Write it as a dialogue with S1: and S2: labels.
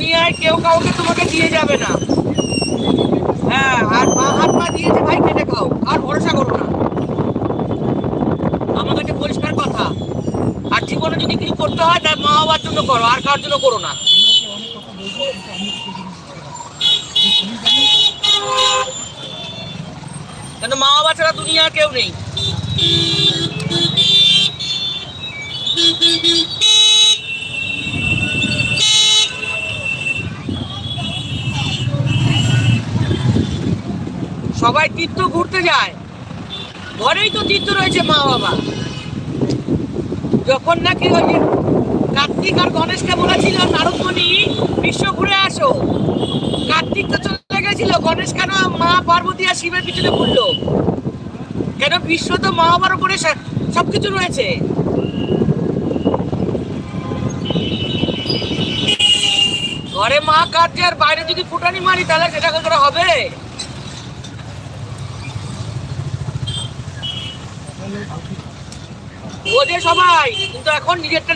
S1: দুনিয়ায় কেউ কাউকে তোমাকে দিয়ে যাবে না। হ্যাঁ, আর মা হাত পা দিয়েছে ভাই, কেটে খাও, আর ভরসা করো না। আমার কাছে পরিষ্কার কথা। আর জীবনে যদি কিছু করতে হয় তার মা বাবার জন্য করো, আর কার জন্য করো না। কেন মা বাবা ছাড়া দুনিয়া কেউ নেই। সবাই তীর্থ ঘুরতে যায়, ঘরেই তো তীর্থ রয়েছে মা বাবা। যখন নাকি ওই যে কার্তিক আর গণেশকে বলেছিল নারদমণি বিশ্ব ঘুরে আসো, কার্তিক তো চলে গেছিল, গণেশ কেন মা পার্বতী আর শিবের পিছনে ঘুরলো? কেন বিশ্ব তো মা বাবার উপরে সবকিছু রয়েছে। ঘরে মা কাঁদছে আর বাইরে যদি ফুটানি মারি তাহলে সেটা করে হবে? বোঝে সবাই, কিন্তু এখন নিজেরটা